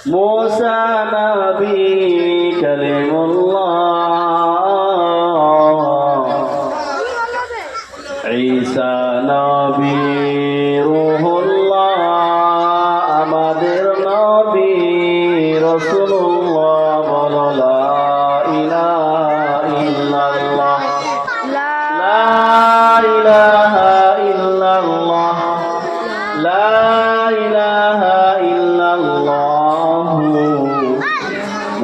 मूसा नबी कलीमुल्लाह, ईसा नबी रूहुल्लाह, আমাদের নবী রাসূলুল্লাহ, বলো লা ইলাহা ইল্লাল্লাহ, লা ইলাহা ইল্লাল্লাহ, লা ইলাহা ইল্লাল্লাহ,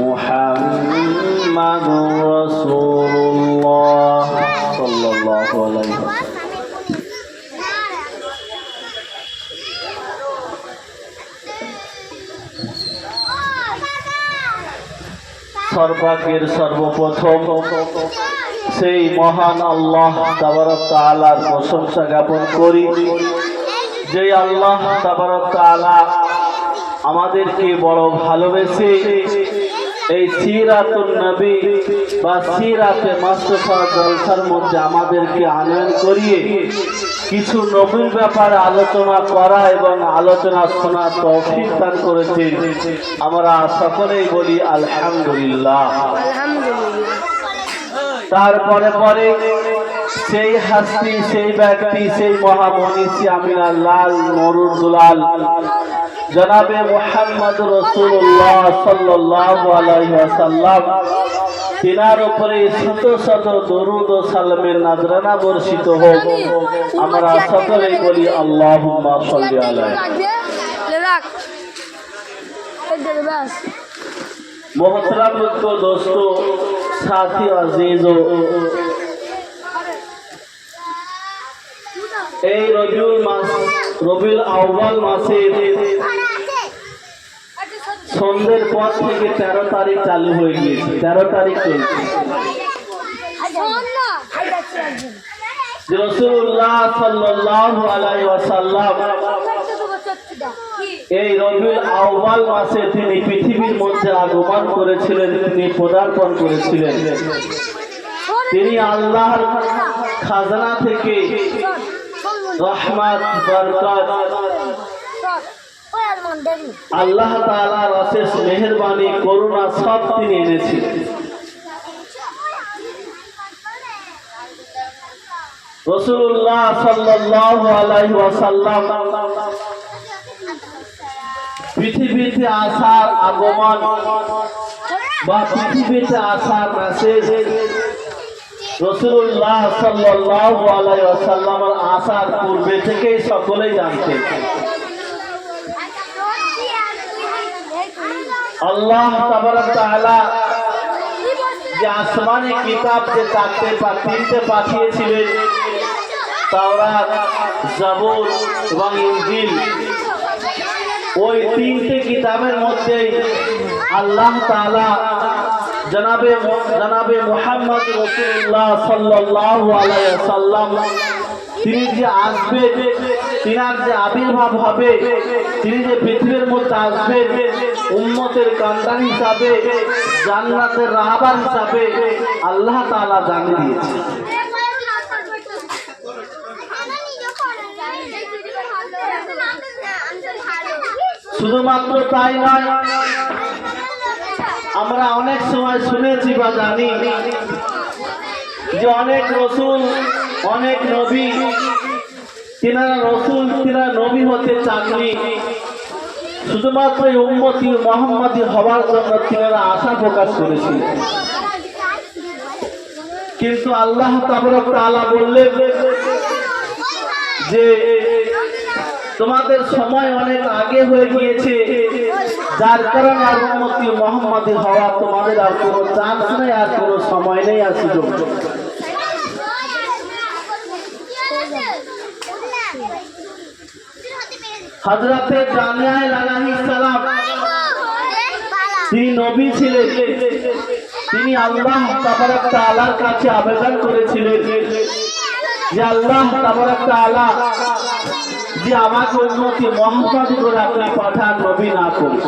মুহাম্মাদুর রাসূলুল্লাহ সাল্লাল্লাহু আলাইহি ওয়াসাল্লাম। সর্বাগ্যের সর্বপ্রথম সেই মহান আল্লাহ তাবারক তাআলার প্রশংসা জ্ঞাপন করি, যে আল্লাহ তাবারক তাআলা আমাদেরকে বড় ভালোবেসে এই সিরাতুন নবী বা সিরাতে মুস্তাফা জলসার মধ্যে আমাদেরকে আনয়ন করিয়ে কিছু নবীর ব্যাপারে আলোচনা করা এবং আলোচনা শোনার তৌফিক দান করেছে। আমরা সকলেই বলি আলহামদুলিল্লাহ। তারপরে পরে সেই হাস্তি, সেই ব্যক্তি, সেই মহামনীষী আমিনার লাল মরুর দুলাল জনাবে মুহাম্মদ রাসূলুল্লাহ সাল্লাল্লাহু আলাইহি ওয়াসাল্লাম, তিনার উপরে শত শত দরুদ ও সালামের নজরানা বর্ষিত হোক। আমরা সকলেই বলি আল্লাহুম্মা সাল্লি আলাইহি। मोहतरम दोस्तों, साथी अजीजों, এই রবিউল আউয়াল মাসে সন্ধ্যের পর থেকে 13 তারিখ চালু হয়ে গিয়েছে। 13 তারিখ চলছে। রাসূলুল্লাহ সাল্লাল্লাহু আলাইহি ওয়াসাল্লাম এই রবিউল আউয়াল মাসে তিনি পৃথিবীর মধ্যে আগমন করেছিলেন, তিনি পদার্পণ করেছিলেন। তিনি আল্লাহর খাজানা থেকে রহমত, বরকত, আল্লাহ তাআলার অশেষ মেহেরবানি, করুণা সব তিনি এনেছিলেন। রাসূলুল্লাহ সাল্লাল্লাহু আলাইহি ওয়াসাল্লাম পৃথিবীতে আসার আগমন বা পৃথিবীতে আসার মেসেজ রাসূলুল্লাহ সাল্লাল্লাহু আলাইহি ওয়াসাল্লামের আসার পূর্বে থেকেই সকলেই জানতেন। আল্লাহ তাবারক তাআলা যে আসমানি কিতাব যে তিনটে পাঠিয়েছিলেন, তাওরাত, জবুর এবং ইনজিল, ওই তিনটে কিতাবের মধ্যে আল্লাহ তাআলা জনাবে মুহাম্মদ রাসূলুল্লাহ সাল্লাল্লাহু আলাইহি ওয়াসাল্লাম তিনি যে আসবেন, তিনার যে আবির্ভাব হবে, তিনি যে পৃথিবীর মধ্যে আসবেন উম্মতের কান্ডার হিসাবে, জান্নাতের রাহবার হিসাবে আল্লাহ তাআলা জানিয়ে দিয়েছেন। শুধুমাত্র তাই নয়, আমরা অনেক সময় শুনেছি বা জানি যে অনেক রসুল, অনেক নবী, তিনারা রসুল, তিনারা নবী হতে চাননি, শুধুমাত্র উম্মতি মুহাম্মাদি হওয়ার জন্য তিনারা আশা প্রকাশ করেছিলেন। কিন্তু আল্লাহ তাবারক তাআলা বললেন যে তোমাদের সময় অনেক আগে হয়ে গিয়েছে, যার কারণে আর উম্মতি মুহাম্মাদি হওয়া তোমাদের আর কোনো চান্স নেই, আর কোনো সময় নেই, আর সুযোগ নেই। হযরতে দানিয়েল আলাইহিস সালাম তিনি নবী ছিলেন। তিনি আল্লাহ তাবারক তাআলার কাছে আবেদন করেছিলেন যে আল্লাহ তাবারক তাআলা যে আমাকে উম্মতি মুহাম্মাদি করে আপনি পাঠান, নবী না করে।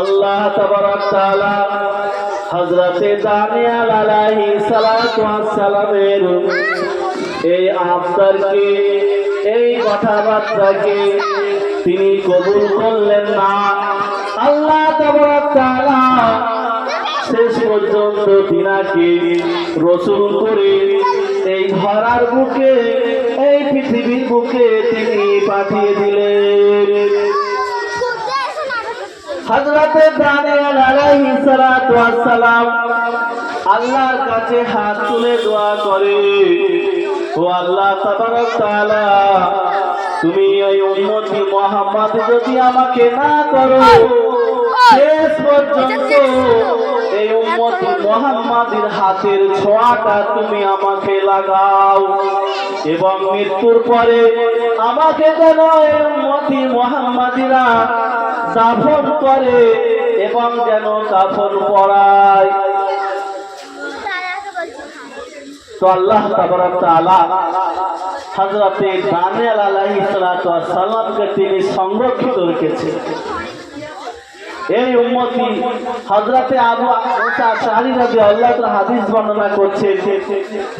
আল্লাহ তাবারক তাআলা হযরতে দানিয়েল আলাইহিস সালাতু ওয়াস সালামের এই আবদারকে এই কথাবার্তাকে তিনি কবুল করলেন না। আল্লাহ তাআলা শেষ পর্যন্ত তিনাকে রসুল করে এই ধরার বুকে, এই পৃথিবীর বুকে তিনি পাঠিয়ে দিলেন। হযরতে দানিয়েল আলাইহিস সালাতু ওয়াস সালাম আল্লাহর কাছে হাত তুলে দোয়া করে, ও আল্লাহ তাবারক তাআলা, তুমি এই উম্মতি মুহাম্মদ যদি আমাকে না করো, শেষ পর্যন্ত এই উম্মতি মুহাম্মাদের হাতের ছোঁয়াটা তুমি আমাকে লাগাও, এবং মৃত্যুর পরে আমাকে যেন এই উম্মতি মুহাম্মাদিরা দাফন করে এবং যেন দাফন পড়ায়। তো আল্লাহ তাবারক তাআলা হযরতে দানিয়েল আলাইহিস সালাতু ওয়াস সালামকে তিনি সংরক্ষিত রেখেছেন। এই উম্মতি হযরতে আবু মুসা আশআরী রাদিয়াল্লাহু তাআলা হাদিস বর্ণনা করছেন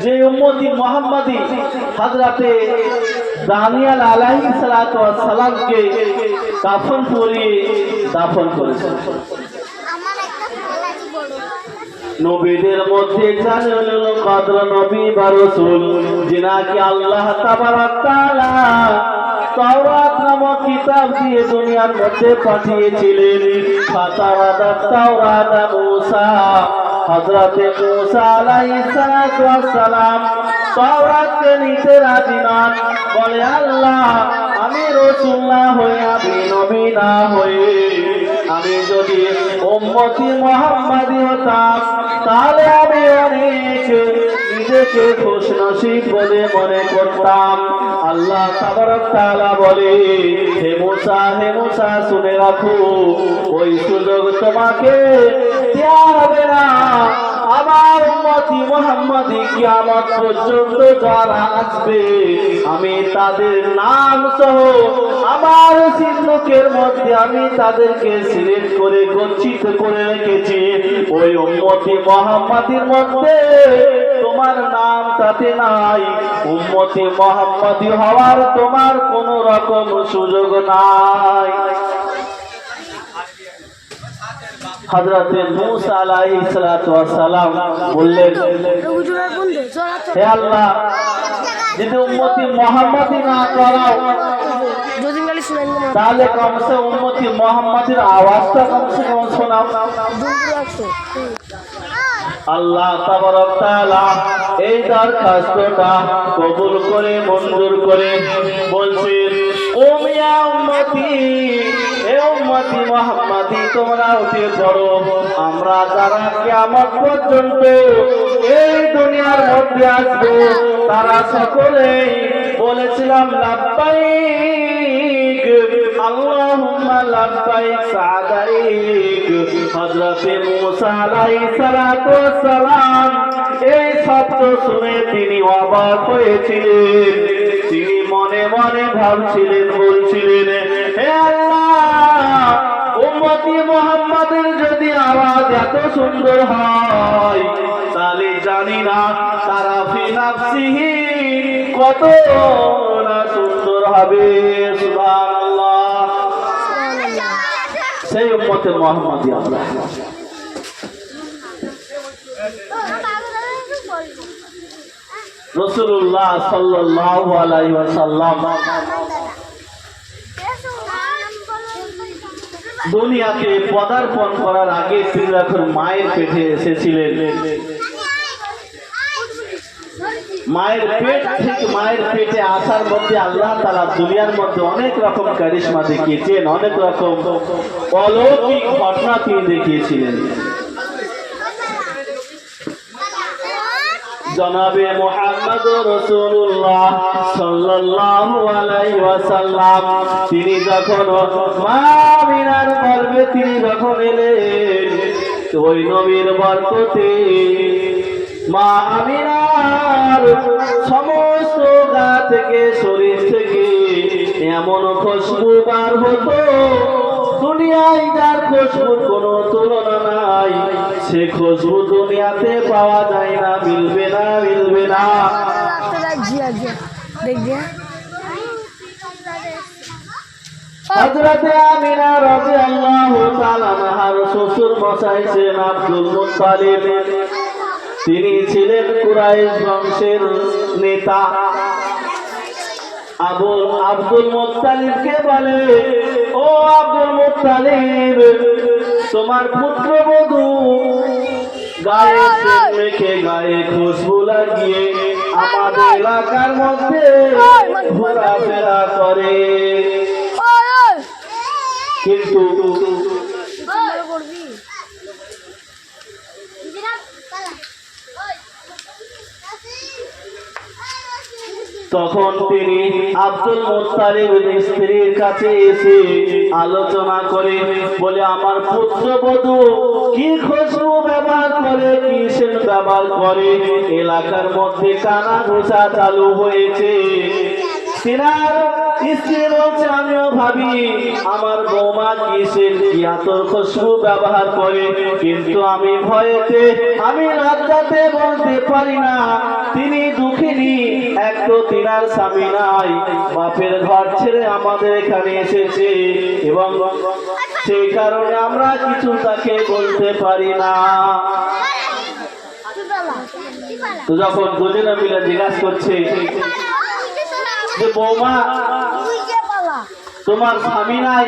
যে উম্মতি মুহাম্মাদি হযরতে দানিয়েল আলাইহিস সালাতু ওয়াস সালামকে কাফন পরিয়ে দাফন করেছেন। নবীদের মধ্যে জালালুল কদর নবী বা রাসূল যিনাকে আল্লাহ তাবারক তাআলা তাওরাত নামক কিতাব দিয়ে দুনিয়ার মধ্যে পাঠিয়েছিলেন। ফাতাওয়াদাত তাওরাত মুসা, হযরতে মুসা আলাইহিস সালাতু ওয়াস সালাম তাওরাতকে নিতে রাজি নন। বলে, আল্লাহ, আমি রাসূল না হয়ে, আমি নবী না হয়ে, আমি যদি উম্মতি মুহাম্মাদি হতাম তাহলে আমি অনেক নিজেকে খুশনসিব বলে মনে করতাম। আল্লাহ তাবারক তাআলা বলে, হে মুসা, শুনে রাখো, ওই সুযোগ তোমাকে দেয়া হবে না। আমার উম্মতি মুহাম্মাদি কিয়ামত পর্যন্ত যারা আসবে, আমি তাদের নাম সহ আমার সিন্ধুকের মধ্যে আমি তাদেরকে সিলেক্ট করে গচ্ছিত করে রেখেছি। ওই উম্মতি মুহাম্মাদির মধ্যে তোমার নাম তাতে নাই। উম্মতি মুহাম্মাদি হওয়ার তোমার কোনো রকম সুযোগ নাই। হযরতে মুসা আলাইহিস সালাতু ওয়াস সালাম বললেন, হে আল্লাহ, যদি উম্মতি মুহাম্মাদি না করাও তাহলে কমসে উম্মতি মুহাম্মাদের আওয়াজটা কমসে কম শোনাও। আল্লাহ তাবারক তাআলা এই দরখাস্তটা কবুল করে মঞ্জুর করে বলছেন, ও মিয়া উম্মতি, হে উম্মতি মুহাম্মাদি, তোমরা উঠে পড়ো। আমরা যারা কিয়ামত পর্যন্ত এই দুনিয়ার মধ্যে আসবো তারা সকলেই বলেছিলাম লাব্বাইক আল্লাহুম্মা লাব্বাইক সাদাইক। হযরতে মুসা আলাইহিস সালাতু ওয়াস সালাম এই শব্দ শুনে তিনি অবাক হয়েছিলেন। তিনি মনে মনে ভাবছিলেন, বলছিলেন, হে আল্লাহ, উম্মতি মুহাম্মাদের যদি আওয়াজ এত সুন্দর হয় তাহলে জানি না তারা ফি নাফসিহি কত না সুন্দর হবে। সুবহানাল্লাহ। সেই উম্মতে মুহাম্মাদি আমরা। রাসূলুল্লাহ সাল্লাল্লাহু আলাইহি ওয়াসাল্লাম দুনিয়াতে পদার্পণ করার আগে তিনি যখন মায়ের পেটে এসেছিলেন, মায়ের পেট থেকে মায়ের পেটে আসার মধ্যে আল্লাহ তাআলা দুনিয়ার মধ্যে অনেক রকম কারিশমা দেখিয়েছেন, অনেক রকম অলৌকিক ঘটনা তিনি দেখিয়েছিলেন। জনাবে মুহাম্মদ রাসূলুল্লাহ সাল্লাল্লাহু আলাইহি ওয়াসাল্লাম তিনি যখন মা আমিনার গর্ভে তিনি যখন এলেন, ওই নবীর বরকতে মা আমিনার সমস্ত গা থেকে, শরীর থেকে এমন খুশবু বার হতো, দুনিয়ায় যার খুশবুর কোনো তুলনা নাই। সে খুশবু দুনিয়াতে পাওয়া যায় না, মিলবে না, মিলবে না। হযরতে আমিনা রাদিয়াল্লাহু তাআলা আনহার শ্বশুর মশাই ছিলেন আব্দুল মুত্তালিব। তিনি ছিলেন কুরাইশ বংশের নেতা। আব্দুল মুত্তালিবকে বলে, ও আব্দুল মুত্তালিব, তোমার পুত্রবধূ গায়ে তেল মেখে গায়ে খুশবু লাগিয়ে আমাদের এলাকার মধ্যে ঘোরাফেরা করে, কিন্তু তখন তিনি আব্দুল মুত্তালিবের স্ত্রীর কাছে এসে আলোচনা করে বলে, আমার পুত্রবধূ কি খুশবু ব্যবহার করে, কি সেন্ট ব্যবহার করে, এলাকার মধ্যে কানা ঘোষা চালু হয়েছে। তিনার স্ত্রী বলছে, আমিও ভাবি আমার বৌমা কি সেন্ট কি আতর খুশবু ব্যবহার করে, কিন্তু আমি ভয়েতে আমি লজ্জাতে বলতে পারি না। তিনি দুঃখিনী, এক তো তিনার স্বামী নাই, বাপের ঘর ছেড়ে আমাদের এখানে এসেছে এবং সেই কারণে আমরা কিছু তাকে বলতে পারি না। তো যখন দুজনে মিলে জিজ্ঞাসা করছে যে বৌমা তোমার স্বামী নাই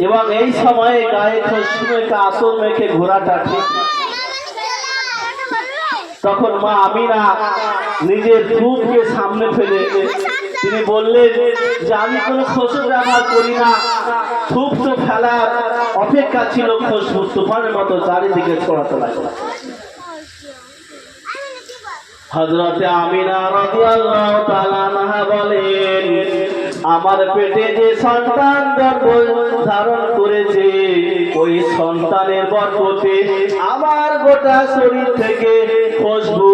এবং এই সময়ে গায়ে খুশবু আতর মেখে ঘোরাটা ঠিক, তখন মা আমিনা নিজের ধূপকে সামনে ফেলে তিনি বললেন যে আমি কোনো খুশবু ব্যবহার করি না, ধূপ তো ফেলার অপেক্ষা ছিল, খুশবু তুফানের মতো চারিদিকে ছড়াতে লাগলো। হযরতে আমিনা রাদিয়াল্লাহু তাআলা আনহা বলেন, আমার পেটে যে সন্তান ধারণ করেছে ওই সন্তানের বরকতে আমার গোটা শরীর থেকে খুশবু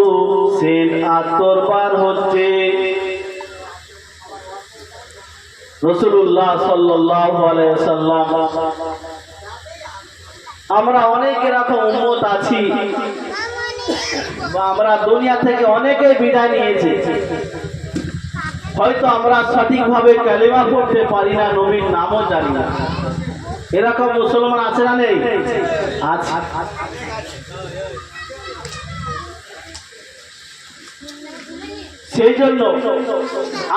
সেন্ট আতর বার হচ্ছে। রাসূলুল্লাহ সাল্লাল্লাহু আলাইহি ওয়াসাল্লাম, আমরা অনেক এরকম উম্মত আছি বা আমরা দুনিয়া থেকে অনেকে বিদায় নিয়েছি, হয়তো আমরা সঠিকভাবে কালেমা পড়তে পারি না, নবীর নামও জানি না, এরকম মুসলমান আছে না নেই? আছে। সেই জন্য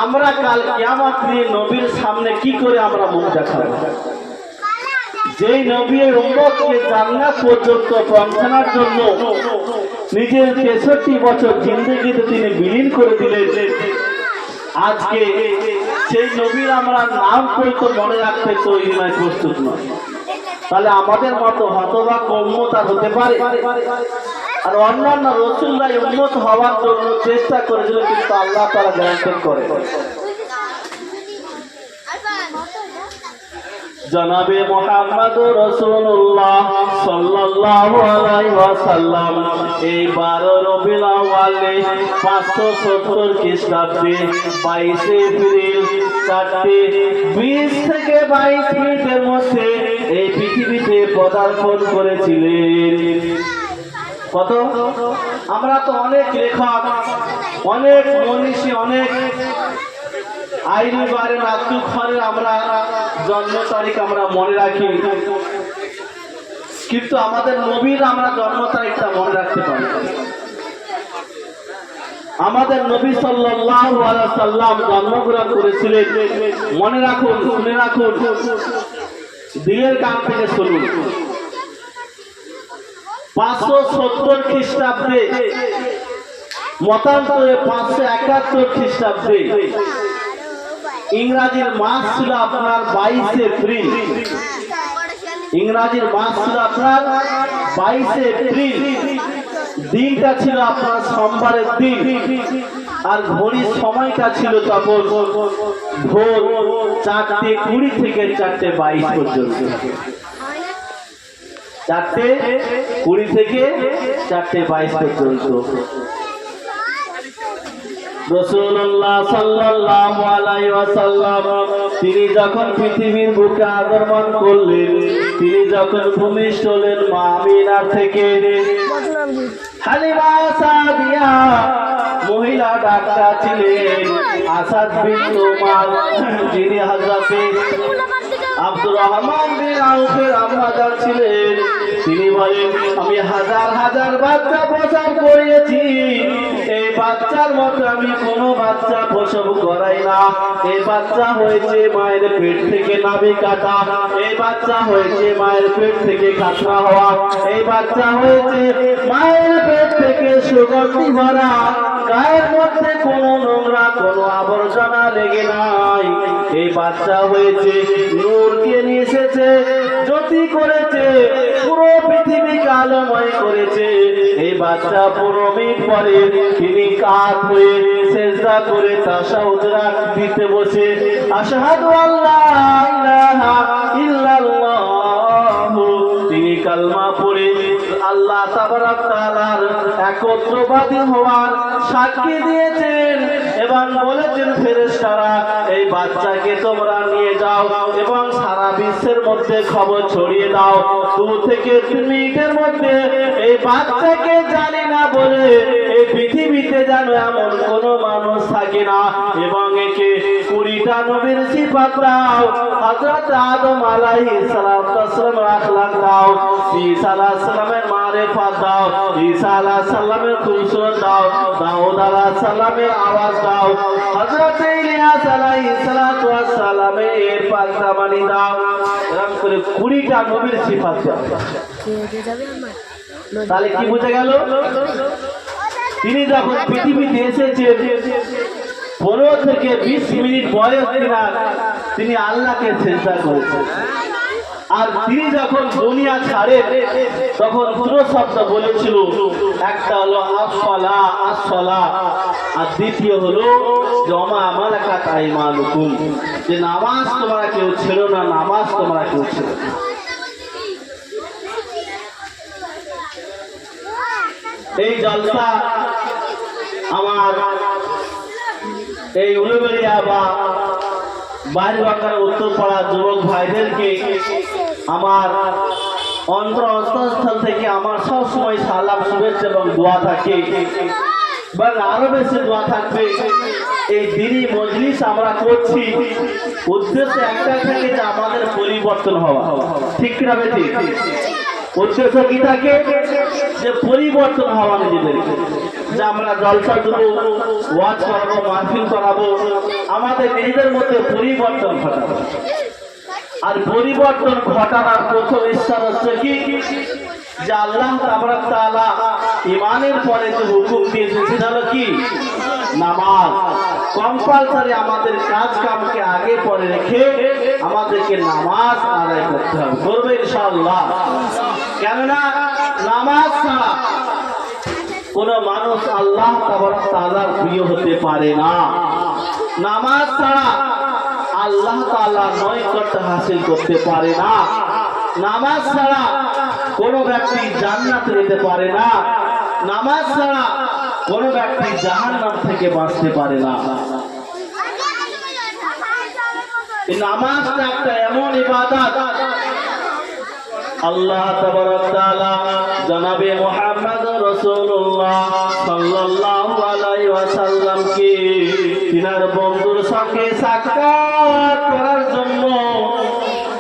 আমরা কাল কিয়ামত নিয়ে নবীর সামনে কি করে আমরা মুখ দেখাবো? যেই নবীর উম্মতকে জান্নাত পর্যন্ত পৌঁছানোর জন্য নিজের 63 বছর জিন্দেগিতে তিনি বিলীন করে দিলেন, আজকে সেই নবীর আমরা নাম করতে মনে রাখতে তৈরি নয়, প্রস্তুত নয়, তাহলে আমাদের মতো হতভাগ্য উম্মত আর হতে পারে? আর অন্যান্য রাসূলরা উম্মত হওয়ার জন্য চেষ্টা করেছিল, কিন্তু আল্লাহ তাআলা গ্যারান্টি করে। জনাবে মুহাম্মদ রাসূলুল্লাহ সাল্লাল্লাহু আলাইহি ওয়াসাল্লাম এই 12 রবিউল আউয়ালে 570 খ্রিস্টাব্দে 22 এপ্রিল 4:20 থেকে 22 মিনিটের মধ্যে এই পৃথিবীতে পদার্পণ করেছিলেন। কত? আমরা তো অনেক লেখক, অনেক মনীষী, অনেক আইরিবারে নাট্যক্ষরে আমরা জন্ম তারিখ আমরা মনে রাখি, কিন্তু আমাদের নবীর আমরা জন্ম তারিখটা মনে রাখতে পারি। আমাদের নবী সাল্লাল্লাহু আলাইহি ওয়াসাল্লাম জন্মগ্রহণ করেছিলেন, মনে রাখুন, শুনে রাখুন, দিলের কান থেকে শুনুন। 570 খ্রিস্টাব্দে, মতান্তরে 571 খ্রিস্টাব্দে, ইংরাজির মাস ছিল আপনার 22 এপ্রিল। ইংরাজির মাস ছিল আপনার 22 এপ্রিল, দিনটা ছিল আপনার সোমবারের দিন, আর ঘড়ির সময়টা ছিল তখন ভোর 4:20 থেকে 4:22 পর্যন্ত। 4:20 থেকে 4:22 পর্যন্ত রাসূলুল্লাহ সাল্লাল্লাহু আলাইহি ওয়াসাল্লাম তিনি যখন পৃথিবীর বুকে আগমন করলেন, তিনি যখন ভূমিষ্ঠ হলেন মা আমিনার থেকে, হালিমা সাদিয়া মহিলা ডাক্তার ছিলেন, আসাদ বিনতে উমার, যিনি হযরতে আব্দুর রহমান বিন আউফের আম্মা জান ছিলেন, তিনি বলেন আমি হাজার হাজার বাচ্চা প্রসব করিয়েছি, এই বাচ্চার মতো আমি কোনো বাচ্চা প্রসব করাই না। এই বাচ্চা হয়েছে মায়ের পেট থেকে নাভি কাটা, এই বাচ্চা হয়েছে মায়ের পেট থেকে খাতনা হওয়া, এই বাচ্চা হয়েছে মায়ের পেট থেকে সুগন্ধি ভরা, গায়ের মধ্যে কোনো নোংরা কোনো আবর্জনা লেগে নাই। এই বাচ্চা হয়েছে নূর দিয়ে নিয়ে এসেছে, জ্যোতি করেছে, পুরো পৃথিবীকে আলোময় করেছে। এই বাচ্চা 15 মিনিট পরে তিনি কাত হয়ে সেজদা করে তাশাহুদ দিতে বসে আশহাদু আল্লা ইলাহা ইল্লাল্লাহ, তিনি কালমা পড়ে আল্লাহ তাবারক তাআলার একত্রবাদী হওয়ার সাক্ষী দিয়েছেন এবং বলেছেন ফেরেশতারা এই বাচ্চাকে তোমরা নিয়ে যাও এবং সারা বিশ্বের মধ্যে খবর ছড়িয়ে দাও, 2 থেকে 3 মিনিটের মধ্যে এই বাচ্চাকে জানি না বলে এই পৃথিবীতে যেন এমন কোনো মানুষ থাকে না, এবং একে 20টা নবীর সিফাত দাও। হযরত আদম আলাইহিস সালামের আখলাক দাও, ঈসা আলাইহিস সালামের মারিফাত দাও, ঈসা আলাইহিস সালামের খুশরত দাও, দাউদ আলাইহিস সালামের আওয়াজ দাও, হযরত ইলিয়াস আলাইহিস সালামের পাকদামানি দাও। এরকম করে 20টা নবীর সিফাত দাও। তাহলে কি বুঝে গেল? তিনি যখন পৃথিবীতে এসেছেন 15 থেকে 20 মিনিট বয়স তিনি আল্লাহকে সিজদা করেছেন। আর তিনি যখন দুনিয়া ছাড়ে তখন দুটো শব্দ বলেছিল, একটা হলো আসসালা আসসালা, আর দ্বিতীয় হলো জমা মালাকাত আইমানুকুম, যে নামাজ তোমরা কেউ ছিল না, নামাজ তোমরা কেউ ছিল না। এই জলসা আমার এই উলুবেড়িয়া বা বাইরে বাঁকার উত্তরপাড়া যুবক ভাইদেরকে আমার অন্তঃস্থল থেকে আমার সবসময় সালাম শুভেচ্ছা এবং দোয়া থাকে, এবং আরো বেশি দোয়া থাকবে। এই দিনই মজলিস আমরা করছি উদ্দেশ্য একটা থাকে যে আমাদের পরিবর্তন হওয়া, ঠিক কিনা বেঠিক? উদ্দেশ্য কি থাকে? যে পরিবর্তন হওয়া নিজেদের, যে আমরা জলসা দেবো, ওয়াজ করাবো, মাহফিল করাবো, আমাদের নিজেদের মধ্যে পরিবর্তন ঘটাবো। আর পরিবর্তন ঘটানোর প্রথম ইচ্ছা হচ্ছে কি, যে আল্লাহ তাবারক তাআলা ঈমানের পরে যে হুকুম দিয়েছে সেটা হলো কি? নামাজ। কম্পালসারি আমাদের কাজ কামকে আগে পরে রেখে আমাদেরকে নামাজ আদায় করতে হবে, করবে ইনশাআল্লাহ। কেননা নামাজ ছাড়া কোন মানুষ আল্লাহ তাবারক তাআলার প্রিয় হতে পারে না। নামাজ ছাড়া আল্লাহ তাআলার নৈকট্য হাসিল করতে পারে না। নামাজ ছাড়া কোনো ব্যক্তি জান্নাতে যেতে পারে না। নামাজ ছাড়া কোনো ব্যক্তি জাহান্নাম থেকে বাঁচতে পারে না। এই নামাজটা একটা এমন ইবাদত, আল্লাহ তাবারক তাআলা জনাবে মুহাম্মদ রাসূলুল্লাহ সাল্লাল্লাহু আলাইহি ওয়াসাল্লামকে তিনার বন্ধুর সঙ্গে সাক্ষাৎ করার জন্য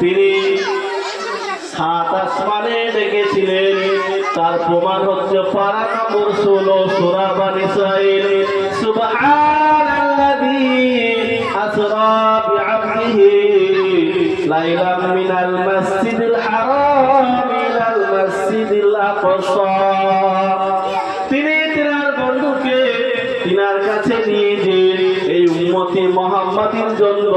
তিনি 7 আসমানে ডেকেছিলেন। তার প্রমাণ হচ্ছে পারা নম্বর 16 সূরা বনী ইসরাঈল, সুবহানাল্লাযী আসরা বিআবদিহি লাইলাম মিনাল মাসজিদিল হারাম ইলাল মাসজিদিল আকসা। তিনি তিনার বন্ধুকে তিনার কাছে নিয়ে যে এই উম্মতি মুহাম্মাদির জন্য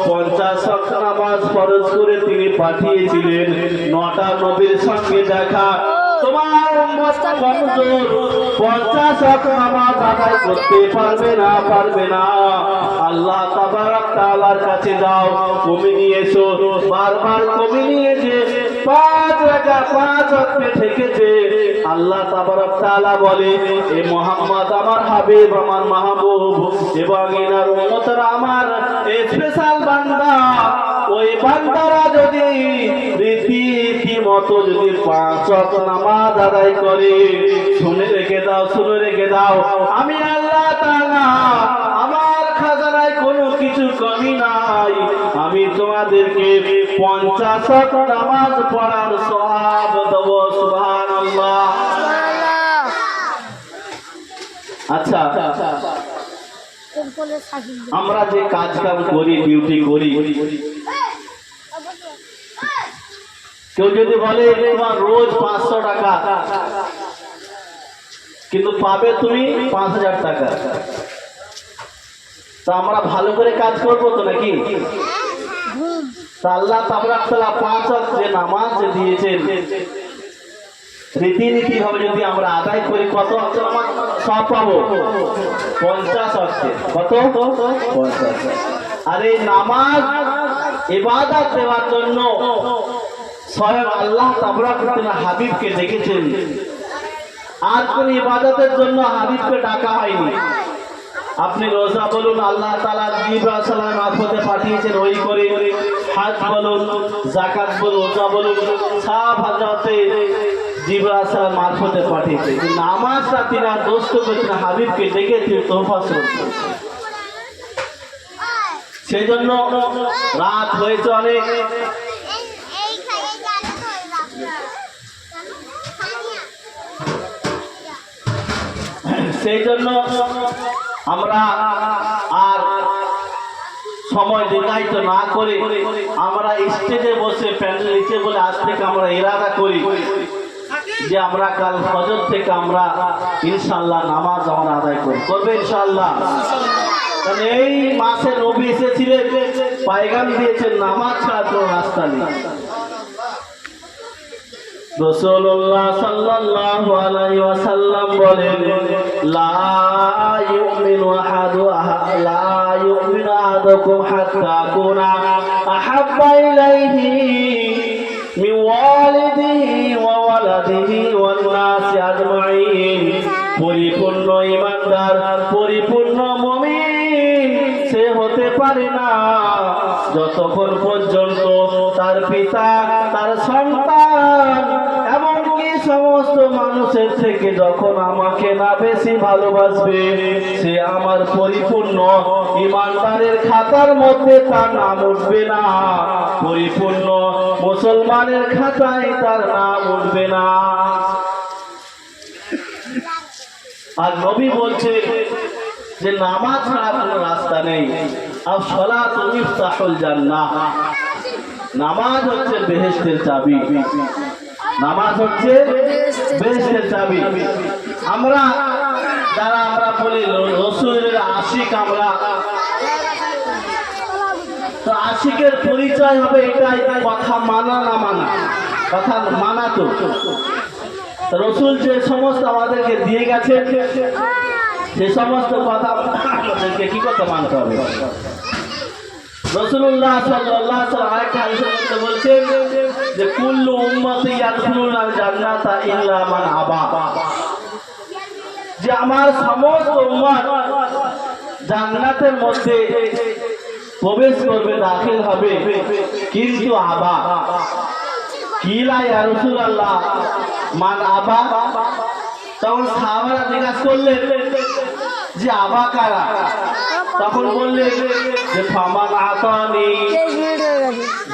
50 ওয়াক্ত নামাজ ফরজ করে তিনি পাঠিয়েছিলেন। 9টা নবীর সঙ্গে দেখা। তোমার উম্মত কমজোর, 50 ওয়াক্ত নামাজ আদায় করতে পারবে না। আল্লাহ তাবারক তাআলার কাছে যাও, কমে নিয়ে এসো। বারবার কমে নিয়ে যে 5 রাকাত 5 ওয়াক্তে থেকেছে। আল্লাহ তাবারক তাআলা বলে, এ মুহাম্মদ আমার হাবিব, আমার মাহবুব, এবং এনার উম্মতরা আমার স্পেশাল বান্দা। ওই বান্দারা যদি রীতি মতো যদি 5 ওয়াক্ত নামাজ আদায় করে, শুনে রেখে দাও, আমি আল্লাহ তাআলা আমার খাজানায় কোনো কিছু কমি নাই। আমি তোমাদেরকে 50 ওয়াক্ত নামাজ পড়ার সওয়াব দেব। সুবহানাল্লাহ। আচ্ছা, আমরা যে কাজ কাম করি, ডিউটি করি, কেউ যদি বলে তোমার রোজ 500 টাকা, কিন্তু পাবে তুমি 5000 টাকা, তা আমরা ভালো করে কাজ করবো তো নাকি? আল্লাহ তাবারাক তাআলা 5 ওয়াক্ত যে নামাজ দিয়েছেন, রীতিনীতি ভাবে যদি আমরা আদায় করি, কত ওয়াক্ত নামাজ সব পাবো? 50 ওয়াক্ত। কত? 50। আর এই নামাজ ইবাদত দেওয়ার জন্য স্বয়ং আল্লাহ তাবারাক তাআলা হাবিবকে ডেকেছেন। আর কোন ইবাদতের জন্য হাবিবকে ডাকা হয়নি। আপনি রোজা বলুন, আল্লাহ তাআলা জিবরাইল আলাইহিস সালাম মারফতে পাঠিয়েছেন ওই করে। হজ বলুন, যাকাত বলুন, রোজা বলুন, সব হযরতে জিবরাইল আলাইহিস সালাম মারফতে পাঠিয়েছেন। নামাজটা তিনি দোস্ত করেছেন, হাবিবকে ডেকে তিনি তোহফা স্বরূপ। সেই জন্য রাত হয়েছে অনেক, সেই জন্য আমরা আর সময় দীর্ঘায়িত না করে আমরা স্টেজে বসে প্যান্ডেল নিচে বলে আজ থেকে আমরা ইরাদা করি যে আমরা কাল ফজর থেকে আমরা ইনশাআল্লাহ নামাজ আমরা আদায় করি। করবে ইনশাআল্লাহ? কারণ এই মাসে নবী এসেছিলেন, পায়গাম দিয়েছেন, নামাজ ছাড়া কোনো রাস্তা নেই। রাসূলুল্লাহ সাল্লাল্লাহু আলাইহি ওয়াসাল্লাম বলেন, লা ইউমিনু আহাদুকুম হাত্তা কুনা আহাব্বা ইলাইহি মিন ওয়ালিদিহি ওয়া ওয়ালাদিহি ওয়ান নাসি আজমাইন। পরিপূর্ণ ঈমানদার, পরিপূর্ণ মুমিন সে হতে পারে না যতক্ষণ পর্যন্ত তার পিতা, তার সন্তান, এমনকি সমস্ত মানুষের থেকে যখন আমাকে না বেশি ভালোবাসবে, সে আমার পরিপূর্ণ ঈমানদারের খাতার মধ্যে তার নাম উঠবে না, পরিপূর্ণ মুসলমানের খাতায় তার নাম উঠবে না। আর নবী বলছে যে নামাজ ছাড়া কোনো রাস্তা নেই। আর সালাতু মিফতাহুল জান্নাহ, নামাজ হচ্ছে বেহেশতের চাবি। নামাজ হচ্ছে বেহেশতের চাবি। আমরা যারা আমরা বলি রাসূলের আশিক, আমরা তো আশিকের পরিচয় হবে এটাই, কথা মানা না মানা। কথা মানা তো রাসূল যে সমস্ত আমাদেরকে দিয়ে গেছে, সে সমস্ত কথা আমাদেরকে কি করতে মানতে হবে। রাসূলুল্লাহ সাল্লাল্লাহু আলাইহি ওয়াসাল্লাম আরেকটা হাদিসের মধ্যে বলছেন যে কুল্লু উম্মতি ইয়াদখুলুনাল জান্নাতা ইল্লা মান আবা, যে আমার সমস্ত উম্মত জান্নাতের মধ্যে প্রবেশ করবে, দাখিল হবে, কিন্তু আবা। কিলা ইয়া রাসূলুল্লাহ মান আবা? তখন সাহাবারা জিজ্ঞাসা করলেন যে আবা কারা? তখন বললেন যে ফামান আতানি,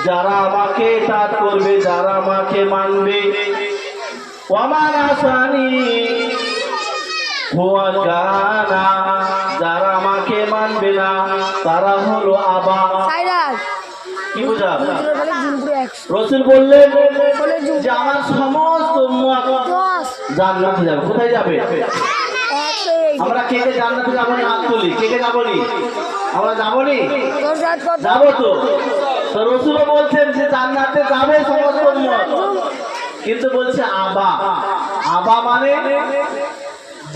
যারা আমাকে তাআত করবে, যারা আমাকে মানবে, ওয়ামান আসানি হুয়া কানা, যারা আমাকে মানবে না তারা হলো আবা। কি বুঝা? রাসূল বললেন যে আমার সমস্ত উম্মত জান্নাতে যাবে। কোথায় যাবে? আমরা কে কে জান্নাতে যাবো? হাত তুলি। কে কে যাবো? আমরা যাবো নি? যাবো তো। রাসূল বলছেন যে জান্নাতে যাবে সমস্ত উম্মত, কিন্তু বলছে আবা। আবা মানে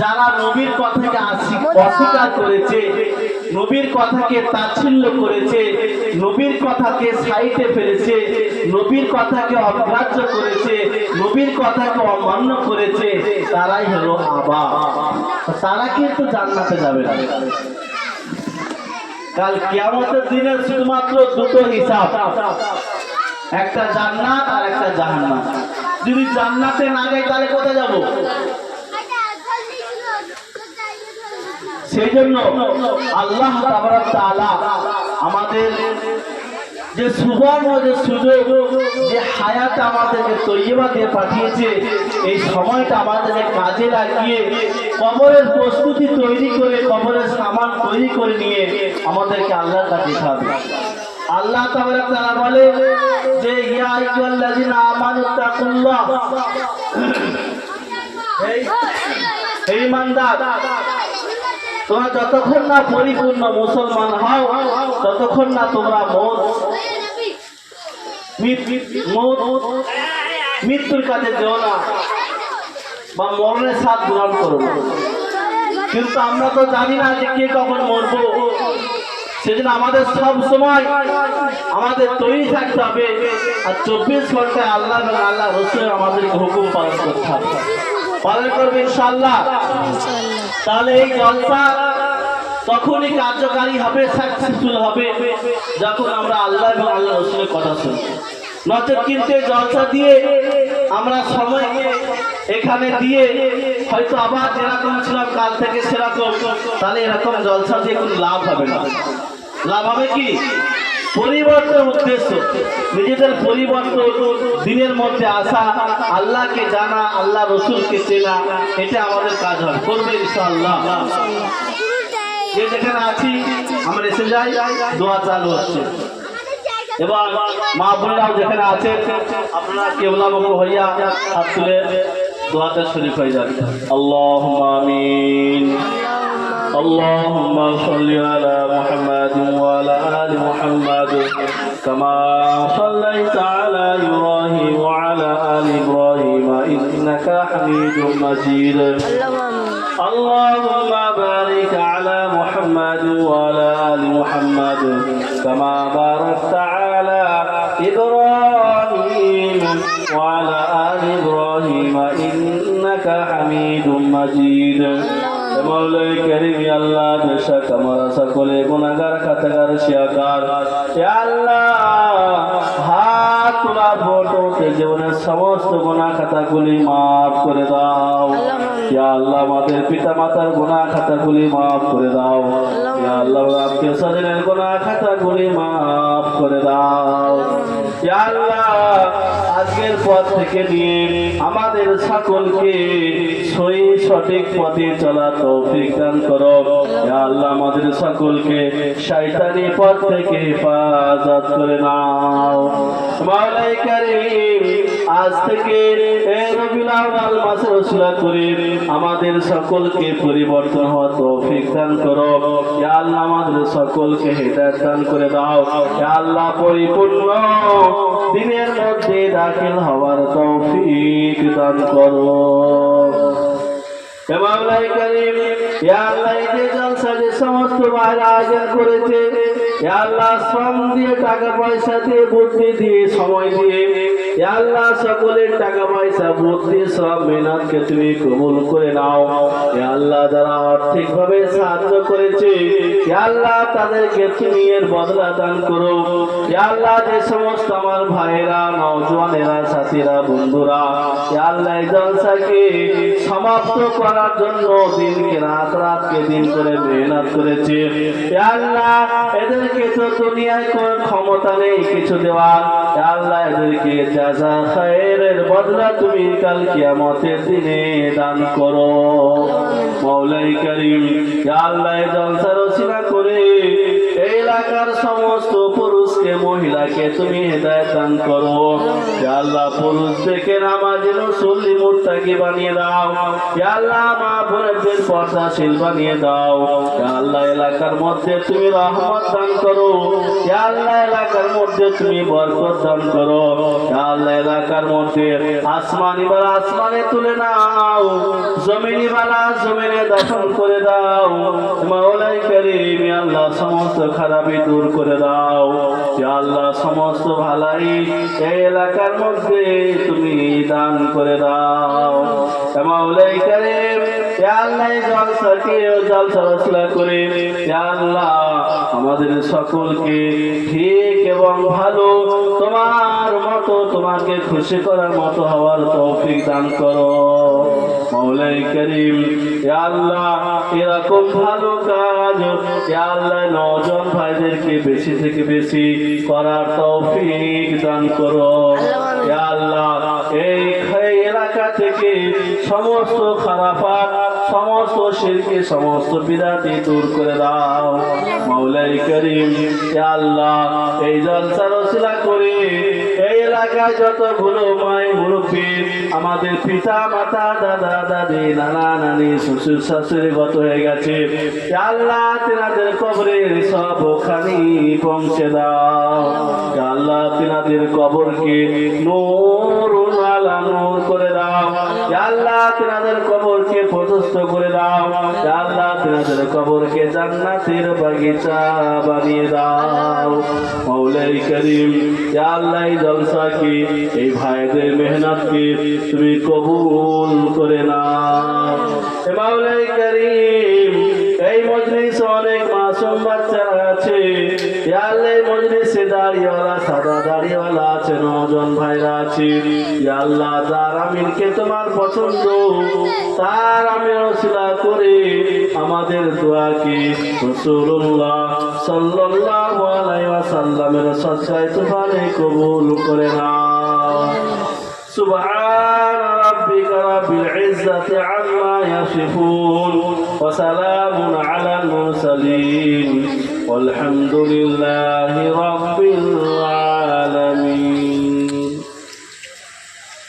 যারা নবীর কথাকে অস্বীকার করেছে, নবীর কথাকে তাচ্ছিল্য করেছে, নবীর কথাকে সাইডে ফেলেছে, নবীর কথাকে অগ্রাহ্য করেছে, নবীর কথাকে অমান্য করেছে, তারাই হলো আবা। তারা কিন্তু জান্নাতে যাবে না। কাল কিয়ামতের দিনে শুধুমাত্র দুটো হিসাব, একটা জান্নাত আর একটা জাহান্নাম। যদি জান্নাতে না যাই তাহলে কোথায় যাব? সেই জন্য আল্লাহ তাবারক তাআলা আমাদের যে সুবর্ণ যে সুযোগ, যে হায়াত আমাদেরকে তৈয়বা দিয়ে পাঠিয়েছে, এই সময়টা আমাদেরকে কাজে লাগিয়ে কবরের প্রস্তুতি তৈরি করে, কবরের সামান তৈরি করে নিয়ে আমাদেরকে আল্লাহর কাছে যেতে হবে। আল্লাহ তাআলা বলে যে ইয়া আইয়ুহাল্লাযিনা আমানু তাকুল্লাহ, এই ইমানদার, তোমরা যতক্ষণ না পরিপূর্ণ মুসলমান হও ততক্ষণ না তোমরা মৃত্যুর কাছে যেও না বা মরণের স্বাদ গ্রহণ করো না। কিন্তু আমরা তো জানি না যে কে কখন মরবো, সেজন্য আমাদের সব সময় আমাদের তৈরি থাকতে হবে, আর 24 ঘন্টায় আল্লাহ এবং আল্লাহ রসুলের আমাদেরকে হুকুম পালন করতে হবে। পালন করবে ইনশাআল্লাহ। তাহলে এই জলসা তখনই কার্যকারী হবে, সাকসেসফুল হবে যখন আমরা আল্লাহ এবং আল্লাহ রসুলের কথা শুনব। নচেত কিন্তু এই জলসা দিয়ে আমরা সময়কে এখানে দিয়ে হয়তো আবার যেরকম ছিলাম কাল থেকে সেরকম, তাহলে এরকম জলসা দিয়ে কোনো লাভ হবে না। লাভ হবে কি? পরিবর্তন উদ্দেশ্য, নিজেদের পরিবর্তন, দিনের মধ্যে আসা, আল্লাহকে জানা, আল্লাহ রসুলকে চেনা, এটা আমাদের কাজ হবে, করবে ইনশাআল্লাহ। যে যেখানে আছি আমরা এসে যাই, দোয়া চালু হচ্ছে। এবং মা বোনেরাও যেখানে আছে আপনারা কেবলামুখ হইয়া হাত তুলে দোয়াতে শরীক হয়ে যাবে। আল্লাহুম্মা আমিন। اللهم صل على محمد وعلى آل محمد كما صليت على إبراهيم وعلى آل إبراهيم إنك حميد مجيد اللهم بارك على محمد وعلى آل محمد كما باركت على إبراهيم وعلى آل إبراهيم إنك حميد مجيد মৌলাই করিম আল্লাহ বেশক আমরা সকলে গুনাহগার খাতাগার শিয়াকার। ইয়া আল্লাহ হাত তোলা ফটোতে জীবনের সমস্ত গুনাহ খাতাগুলি মাফ করে দাও। ইয়া আল্লাহ আমাদের পিতা মাতার গুনাহ খাতাগুলি মাফ করে দাও। ইয়া আল্লাহ আত্মীয় স্বজনের গুনাহ খাতাগুলি মাফ করে দাও। ইয়া আল্লাহ আজকের পথ থেকে নিয়ে আমাদের সকলকে সঠিক পথে চলা তৌফিক দান করো। ইয়া আল্লাহ আমাদের সকলকে শয়তানি পথ থেকে হেফাজত করে নাও। মাওলাই কারীম আজ থেকে এই রবিউল আউয়াল মাসের ওসিলা করে আমাদের সকলকে পরিবর্তন হওয়ার তৌফিক দান করো। ইয়া আল্লাহ আমাদের সকলকে হেদায়েত দান করে দাও। ইয়া আল্লাহ পরিপূর্ণ দিনের মধ্যে দাখিল হওয়ার তৌফিক দান করো। মাওলাই কারীম ইয়া আল্লাহ এই যে জলসা যে সমস্ত ভাইরা আয়োজন করেছে, ইয়া আল্লাহ শ্রম দিয়ে, টাকা পয়সা দিয়ে, বুদ্ধি দিয়ে, সময় দিয়ে, ইয়া আল্লাহ সকলের টাকা পয়সা, বুদ্ধি, শ্রম, মেহনতকে তুমি কবুল করে নাও। ইয়া আল্লাহ যারা আর্থিকভাবে সাহায্য করেছে, ইয়া আল্লাহ তাদেরকে তুমি এর বদলা দান করো। ইয়া আল্লাহ যে সমস্ত আমার ভাইয়েরা, নওজওয়ানেরা, সাথীরা, বন্ধুরা ইয়া আল্লাহ এই জলসাকে সমাপ্ত করার জন্য দিনকে রাত, রাতকে দিন করে মেহনত করেছে, ইয়া আল্লাহ এদেরকে তো দুনিয়ায় কোন ক্ষমতা নেই কিছু দেওয়ার। ইয়া আল্লাহ এদেরকে জাযা খায়রের বদলা তুমি কাল কিয়ামতের দিনে দান করো। মাওলাই কারীম ইয়া আল্লাহ এই জলসার ওসিলা করে এই এলাকার সমস্ত পুরুষকে, মহিলাকে তুমি হেদায়েত দান করো। ইয়া আল্লাহ পুরুষদেরকে নামাজি, মুসল্লি, মুত্তাকি বানিয়ে দাও। ইয়া আল্লাহ মা বোনদের পর্দাশীল বানিয়ে দাও। ইয়া আল্লাহ এলাকার মধ্যে তুমি রহমত দান করো। ইয়া আল্লাহ এলাকার মধ্যে তুমি বরকত দান করো। ইয়া আল্লাহ এলাকার মধ্যে আসমানি বালা আসমানে তুলে নাও, জমিনি বালা জমিনে দাফন করে দাও। মাওলাই কারীম ইয়া আল্লাহ সমস্ত খারাপি দূর করে দাও। ইয়া আল্লাহ সমস্ত ভালাই এই এলাকার মধ্যে তুমি দান করে দাও। মাওলাই কারীম ইয়া আল্লাহ এই জলসাকে জলসা ওসিলা করে ইয়া আল্লাহ আমাদের সকলকে ঠিক এবং ভালো তোমার আমার মতো তোমাকে খুশি করার মতো হওয়ার তৌফিক দান করো মৌলাই করিম। ইয়া আল্লাহ এরকম ভালো কাজ ইয়া আল্লাহ নওজোয়ান ভাইদেরকে বেশি থেকে বেশি করার তৌফিক দান করো ইয়া আল্লাহ। এই এলাকা থেকে সমস্ত খারাপাত, সমস্ত শিরকে, সমস্ত বিদাতি দূর করে দাও মৌলাই করিম। ইয়া আল্লাহ এই জলসার ওসিলা করে এই এলাকায় যতগুলো মাই মুরব্বী, আমাদের পিতা মাতা, দাদা দাদি, নানা নানি, শ্বশুর শাশুড়ি গত হয়ে গেছে, ইয়া আল্লাহ তিনাদের কবরের সবখানি পৌঁছে দাও ইয়া আল্লাহ। তিনাদের কবরকে নূর আলা নূর করে দাও ইয়া আল্লাহ। তিনাদের কবরকে প্রশস্ত করে দাও ইয়া আল্লাহ। তিনাদের কবরকে জান্নাতের বাগিচা বানিয়ে দাও মৌলাই করিম। ইয়া আল্লাহ এই জলসাকে, এই ভাইদের মেহনতকে তুমি কবুল করে নাও মৌলাই করিম। এই মজলিসে অনেক মাসুম বাচ্চারা আছে ইয়া আল্লাহ। এই মজলিসে দাড়িওয়ালা, সাদা দাড়িওয়ালা আছে, নওজোয়ান ভাইরা আছে ইয়া আল্লাহ। যার আমিরকে তোমার পছন্দ তার আমির ওসিলা করে আমাদের দোয়াকে রাসূলুল্লাহ সাল্লাল্লাহু আলাইহি ওয়াসাল্লামের সদকায়ে তুফানে কবুল করে নাও। সুবহান রাব্বিকা রাব্বিল ইজ্জাতি আম্মা ইয়াসিফুন ওয়া সালামুন আলাল মুরসালিন ওয়ালহামদুলিল্লাহি রাব্বিল আলামিন।